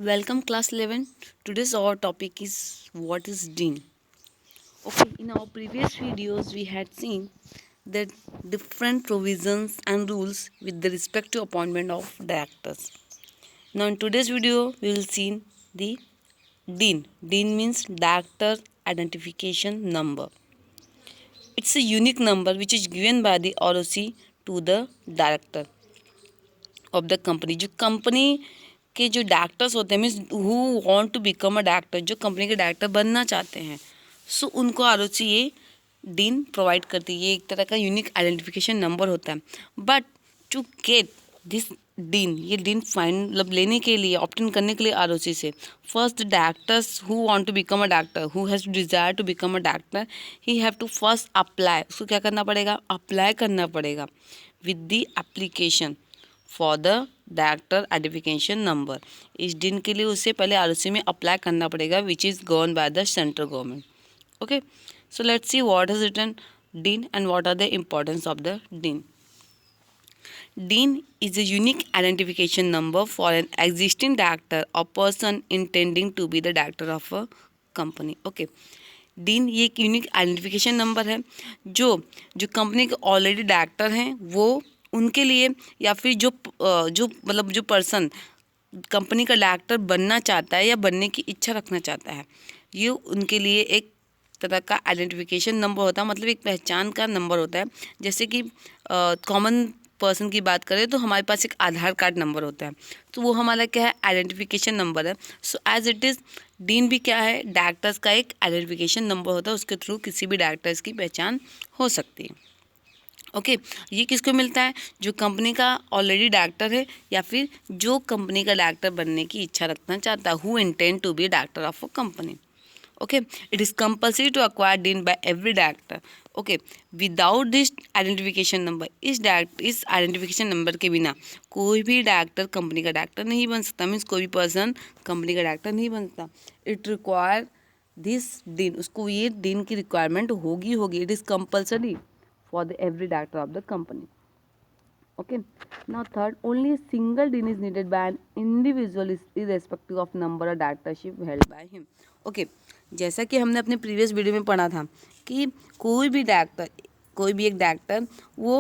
Welcome class 11. Today's our topic is what is dean. Okay, in our previous videos we had seen that different provisions and rules with the respect to appointment of directors. Now in today's video we will see the dean. Dean means director identification number. It's a unique number which is given by the ROC to the director of the company. जो company के जो directors होते हैं means who want to become a director, जो company के director बनना चाहते हैं, सो उनको आरओसी ये डीन प्रोवाइड करती है. ये एक तरह का यूनिक आइडेंटिफिकेशन नंबर होता है. But to get this DIN, ये डीन फाइंड मतलब लेने के लिए, ऑप्टेन करने के लिए आरओसी से, first directors who want to become a director, who has desire to become a director, he have to first apply. उसको क्या करना पड़ेगा? अप्लाई करना पड़ेगा with the application for the director identification number. इस दिन के लिए उसे पहले आरओसी में अप्लाई करना पड़ेगा which is govern by the central government. Okay, so let's see what is written DIN and what are the importance of the DIN. Dean is a unique identification number for an existing director or person intending to be the director of a company. Okay, dean ये एक unique identification number है जो जो company के already director हैं वो उनके लिए, या फिर जो मतलब जो पर्सन कंपनी का डायरेक्टर बनना चाहता है या बनने की इच्छा रखना चाहता है, ये उनके लिए एक तरह का आइडेंटिफिकेशन नंबर होता है. मतलब एक पहचान का नंबर होता है. जैसे कि कॉमन पर्सन की बात करें तो हमारे पास एक आधार कार्ड नंबर होता है, तो वो हमारा क्या है? आइडेंटिफिकेशन नंबर है. So as it is DIN भी क्या है? डायरेक्टर्स का एक आइडेंटिफिकेशन नंबर होता है. उसके थ्रू किसी भी डायरेक्टर्स की पहचान हो सकती है. ओके, ये किसको मिलता है? जो कंपनी का ऑलरेडी डायरेक्टर है या फिर जो कंपनी का डायरेक्टर बनने की इच्छा रखना चाहता है, who intend to be director of a company. Okay, it is compulsory to acquire DIN by every director. Okay, without this identification number, इस आइडेंटिफिकेशन नंबर के बिना कोई भी डायरेक्टर कंपनी का डायरेक्टर नहीं बन सकता. मीन्स कोई भी पर्सन कंपनी का डायरेक्टर नहीं बन सकता. इट रिक्वायर दिस डीन, उसको ये डीन की रिक्वायरमेंट होगी. It is compulsory for the every director of the company. Okay, now third, only a single dean is needed by an individual irrespective of number of directorship held by him. Okay, जैसा कि हमने अपने previous video में पढ़ा था कि कोई भी एक डायरेक्टर वो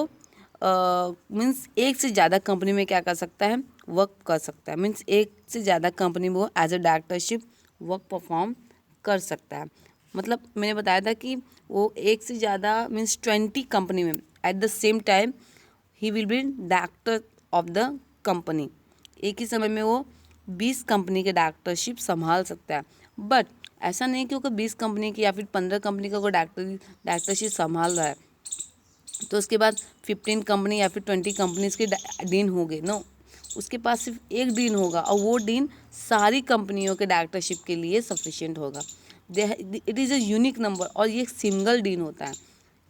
मीन्स एक से ज़्यादा कंपनी में क्या कर सकता है? वर्क कर सकता है. मीन्स एक से ज़्यादा कंपनी में वो as a directorship work perform कर सकता है. मतलब मैंने बताया था कि वो एक से ज़्यादा मीन्स 20 कंपनी में at the same time he will be director of the company. एक ही समय में वो 20 कंपनी के डायरेक्टरशिप संभाल सकता है. बट ऐसा नहीं कि वो 20 कंपनी की या फिर 15 कंपनी का कोई डायरेक्टरशिप संभाल रहा है तो उसके बाद 15 कंपनी या फिर 20 कंपनीज के डीन होंगे. नो, उसके पास सिर्फ एक डीन होगा और वो डीन सारी कंपनियों के डायरेक्टरशिप के लिए सफिशिएंट होगा. It is a unique number और ये एक सिंगल डीन होता है.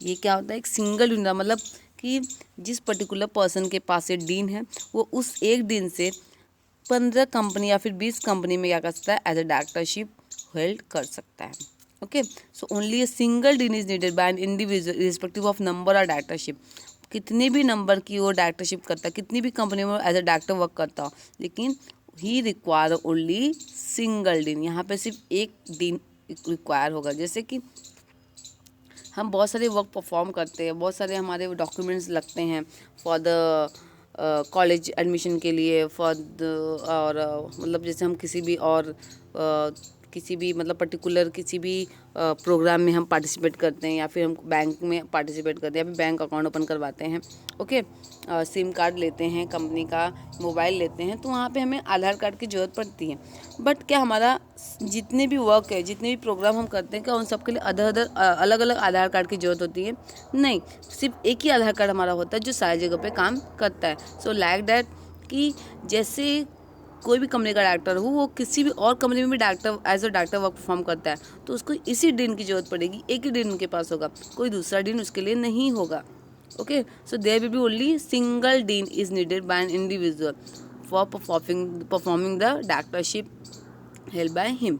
ये क्या होता है? एक सिंगल डीन, मतलब कि जिस पर्टिकुलर पर्सन के पास ये डीन है वो उस एक डीन से 15 कंपनी या फिर 20 कंपनी में क्या कर सकता है? एज अ डायरेक्टरशिप होल्ड कर सकता है. Okay, so only a single DIN is needed by an individual respective of number of directorship. कितने भी नंबर की वो डायरेक्टरशिप करता है, कितनी भी कंपनी में एज अ डायरेक्टर वर्क करता हो, लेकिन ही रिक्वायर ओनली सिंगल डीन. यहाँ पे सिर्फ एक डीन रिक्वायर होगा. जैसे कि हम बहुत सारे वर्क परफॉर्म करते हैं, बहुत सारे हमारे डॉक्यूमेंट्स लगते हैं फॉर द कॉलेज एडमिशन के लिए, फॉर द और मतलब जैसे हम किसी भी मतलब पर्टिकुलर किसी भी प्रोग्राम में हम पार्टिसिपेट करते हैं या फिर हम बैंक में पार्टिसिपेट करते हैं या फिर बैंक अकाउंट ओपन करवाते हैं. ओके, सिम कार्ड लेते हैं कंपनी का, मोबाइल लेते हैं, तो वहाँ पे हमें आधार कार्ड की ज़रूरत पड़ती है. बट क्या हमारा जितने भी वर्क है, जितने भी प्रोग्राम हम करते हैं, क्या उन सब के लिए अलग अलग आधार कार्ड की ज़रूरत होती है? नहीं, सिर्फ एक ही आधार कार्ड हमारा होता है जो सारी जगह पे काम करता है. सो लाइक दैट कि जैसे कोई भी कंपनी का डायरेक्टर हो वो किसी भी और कंपनी में भी director as a director work perform करता है तो उसको इसी डीन की जरूरत पड़ेगी. एक ही डीन उनके पास होगा, कोई दूसरा डीन उसके लिए नहीं होगा. Okay, so there will be only single DIN is needed by an individual for performing the directorship held by him.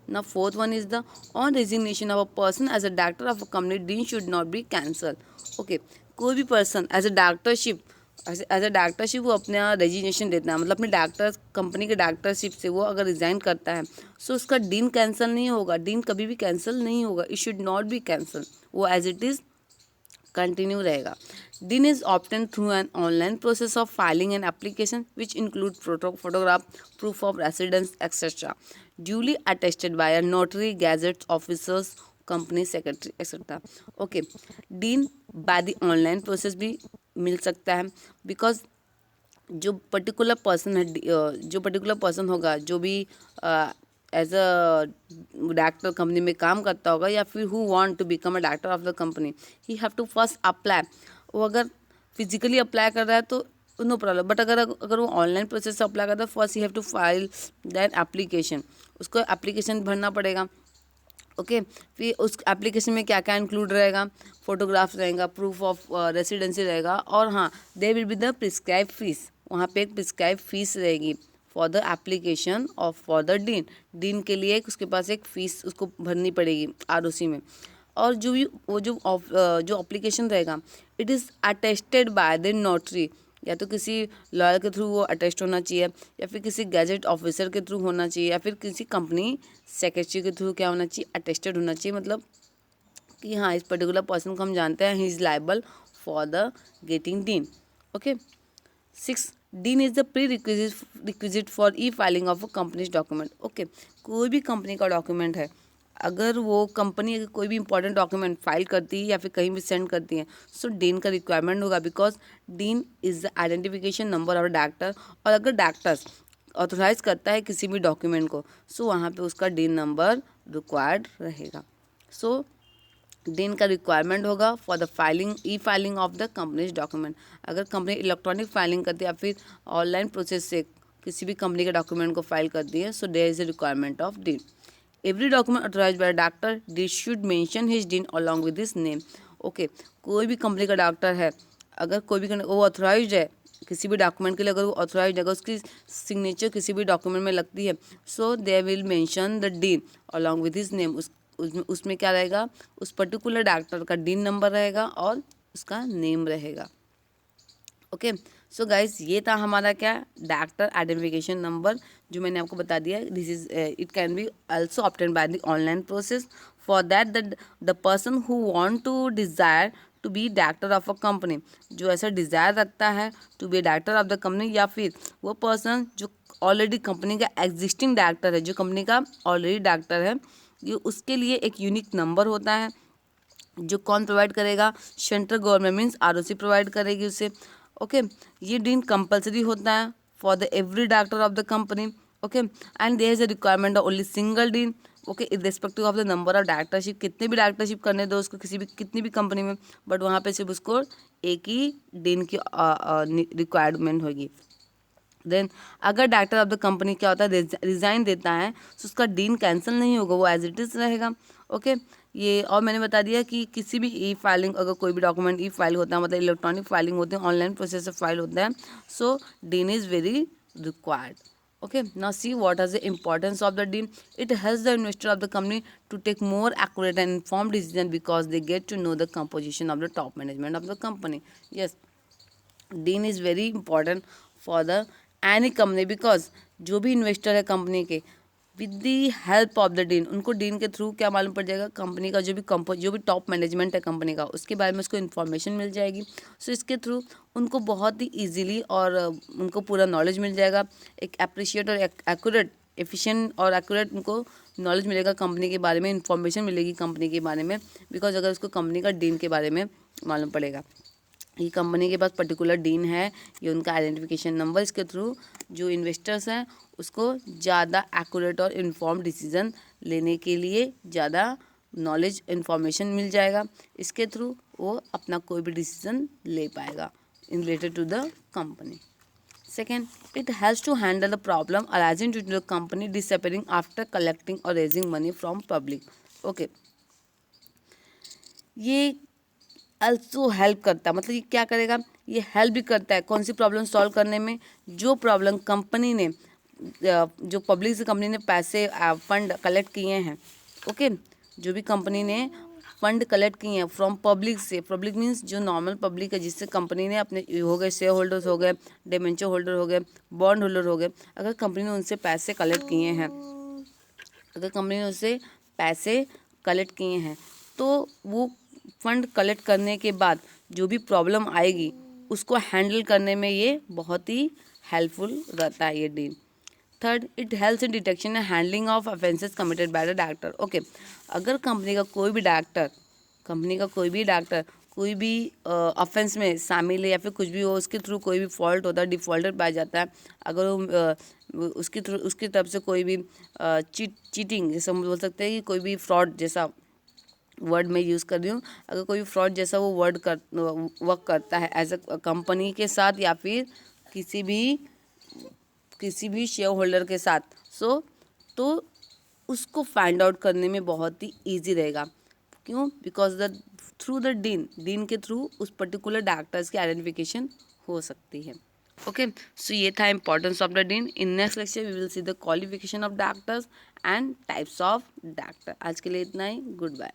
Now fourth one is the on resignation of a person as a director of a company, dean should not be cancelled. Okay, कोई भी person as a directorship as a directorship वो अपना resignation देता है, मतलब अपने doctor company के directorship से वो अगर रिज़ाइन करता है सो उसका डीन कैंसिल नहीं होगा, डीन कभी भी कैंसिल नहीं होगा, it should not be cancel, वो एज इट इज़ कंटिन्यू रहेगा. DIN is obtained through an online process of filing an application which include photograph, proof of residence, etc. duly attested by a notary, gazette officers, company secretary, etc. Okay, DIN by the online process भी मिल सकता है, because जो particular person है, जो particular person होगा, जो भी as a director company में काम करता होगा या फिर who want to become a director of the company, he have to first apply. वो अगर फिजिकली अप्लाई कर रहा है तो नो प्रॉब्लम, बट अगर वो ऑनलाइन प्रोसेस से अप्लाई करता है, first he have to file that application, उसको एप्लीकेशन भरना पड़ेगा. ओके फिर उस एप्लीकेशन में क्या क्या इंक्लूड रहेगा, फोटोग्राफ्स रहेगा, प्रूफ ऑफ रेसिडेंसी रहेगा, और हाँ they will be the prescribe fees, वहाँ पे एक प्रिस्क्राइब फीस रहेगी for the application of for the DIN के लिए उसके पास एक फ़ीस उसको भरनी पड़ेगी ROC में. और जो भी वो जो एप्लीकेशन रहेगा it is attested by the notary, या तो किसी लॉयर के थ्रू वो अटेस्ट होना चाहिए, या फिर किसी गैजेट ऑफिसर के थ्रू होना चाहिए, या फिर किसी कंपनी सेक्रेटरी के थ्रू क्या होना चाहिए, अटेस्टेड होना चाहिए, मतलब कि हाँ इस पर्टिकुलर पर्सन को हम जानते हैं, he is liable for the getting dean. Okay 6. Dean is the pre requisite for E filing of a companies document. Okay कोई भी कंपनी का डॉक्यूमेंट है, अगर वो कंपनी अगर कोई भी इंपॉर्टेंट डॉक्यूमेंट फाइल करती है या फिर कहीं भी सेंड करती है, सो डीन का रिक्वायरमेंट होगा, because dean is the identification number of director. और अगर डायरेक्टर्स ऑथोराइज करता है किसी भी डॉक्यूमेंट को, सो वहाँ पे उसका डीन नंबर रिक्वायर्ड रहेगा. सो डीन का रिक्वायरमेंट होगा for the filing E filing of the companies document. अगर कंपनी इलेक्ट्रॉनिक फाइलिंग करती है या फिर ऑनलाइन प्रोसेस से किसी भी कंपनी के डॉक्यूमेंट को फाइल करती है, so there is a requirement of DIN. Every document authorise by doctor D should mention his DIN along with his name. Okay कोई भी कंपनी का डॉक्टर है, अगर कोई भी वो ऑथोराइज है किसी भी डॉक्यूमेंट के लिए, अगर वो ऑथोराइज है, अगर उसकी सिग्नेचर किसी भी डॉक्यूमेंट में लगती है, so they will mention the DIN along with his name. उसमें क्या रहेगा, उस पर्टिकुलर डॉक्टर का डीन नंबर रहेगा और उसका नेम रहेगा. ओके सो गाइज ये था हमारा क्या, डॉक्टर आइडेंटिफिकेशन नंबर, जो मैंने आपको बता दिया. This is it can be also obtain by the online process. For that the person who want to desire to be director of a company, जो ऐसा डिज़ायर रखता है to be director of the company, या फिर वो person जो already company का existing director है, जो कंपनी का ऑलरेडी डायरेक्टर है, ये उसके लिए एक यूनिक नंबर होता है जो कौन प्रोवाइड करेगा, central government means ROC provide करेगी उसे. ओके ये डीन कंपलसरी होता है for the every director of the company. Okay and there is a requirement of only single DIN. Okay irrespective of the number of directorship, कितने भी directorship करने दो उसको कितनी भी कंपनी में, बट वहाँ पे सिर्फ उसको एक ही डीन की रिक्वायरमेंट होगी. देन अगर डायरेक्टर ऑफ द कंपनी क्या होता है, रिजाइन देता है, तो उसका डीन कैंसिल नहीं होगा, वो एज इट इज़ रहेगा. ओके ये और मैंने बता दिया कि किसी भी ई फाइलिंग, अगर कोई भी डॉक्यूमेंट ई फाइल होता है, मतलब इलेक्ट्रॉनिक फाइलिंग होती है, ऑनलाइन प्रोसेस से फाइल होता है, so DIN is very required. Okay, now see what is the importance of the dean. It helps the investor of the company to take more accurate and informed decision because they get to know the composition of the top management of the company. Yes, dean is very important for the any company, because जो भी investor है company के, with the help of the dean, उनको dean के through क्या मालूम पड़ जाएगा, कंपनी का जो भी टॉप मैनेजमेंट है कंपनी का, उसके बारे में उसको इन्फॉर्मेशन मिल जाएगी. सो इसके थ्रू उनको बहुत ही ईजीली और उनको पूरा नॉलेज मिल जाएगा, एक अप्रिशिएट और एक्यूरेट एफिशिएंट और एक्यूरेट उनको नॉलेज मिलेगा कंपनी के बारे में, इन्फॉर्मेशन मिलेगी कंपनी के बारे में, बिकॉज अगर उसको कंपनी का डीन के बारे में मालूम पड़ेगा, ये कंपनी के पास पर्टिकुलर डीन है, ये उनका आइडेंटिफिकेशन नंबर, इसके थ्रू जो इन्वेस्टर्स हैं उसको ज़्यादा एक्यूरेट और इन्फॉर्म डिसीजन लेने के लिए ज़्यादा नॉलेज इन्फॉर्मेशन मिल जाएगा. इसके थ्रू वो अपना कोई भी डिसीजन ले पाएगा in related to the company. Second, it has to handle the problem arising to the company disappearing after collecting और raising money from public. Okay ये also हेल्प करता है, मतलब ये क्या करेगा, ये हेल्प भी करता है कौन सी प्रॉब्लम सॉल्व करने में, जो प्रॉब्लम कंपनी ने जो पब्लिक से कंपनी ने पैसे फंड कलेक्ट किए हैं. ओके जो भी कंपनी ने फंड कलेक्ट किए हैं फ्रॉम पब्लिक से, पब्लिक मीन्स जो नॉर्मल पब्लिक है, जिससे कंपनी ने अपने हो गए शेयर होल्डर्स हो गए, डिबेंचर होल्डर हो गए, बॉन्ड होल्डर हो गए, अगर कंपनी ने उनसे पैसे कलेक्ट किए हैं, अगर कंपनी ने उससे पैसे कलेक्ट किए हैं तो वो फंड कलेक्ट करने के बाद जो भी प्रॉब्लम आएगी उसको हैंडल करने में ये बहुत ही हेल्पफुल रहता है ये deal. Third, it helps in detection and handling of offences committed by the director. Okay, अगर कंपनी का कोई भी ऑफेंस में शामिल है या फिर कुछ भी हो, उसके थ्रू कोई भी फॉल्ट होता है, डिफॉल्टर पाया जाता है, अगर वो उसकी तरफ से कोई भी चीटिंग जैसा हम बोल सकते हैं कि कोई भी फ्रॉड जैसा वर्ड मैं यूज़ कर रही हूँ, अगर कोई फ्रॉड जैसा वो वर्क करता है एज अ कंपनी के साथ या फिर किसी भी शेयर होल्डर के साथ, तो उसको फाइंड आउट करने में बहुत ही ईजी रहेगा। क्यों? बिकॉज थ्रू द डीन के थ्रू उस पर्टिकुलर डायरेक्टर्स की आइडेंटिफिकेशन हो सकती है। ओके, सो ये था importance of the DIN. In next lecture we will see the qualification of directors and types of director. आज के लिए इतना ही, गुड बाय।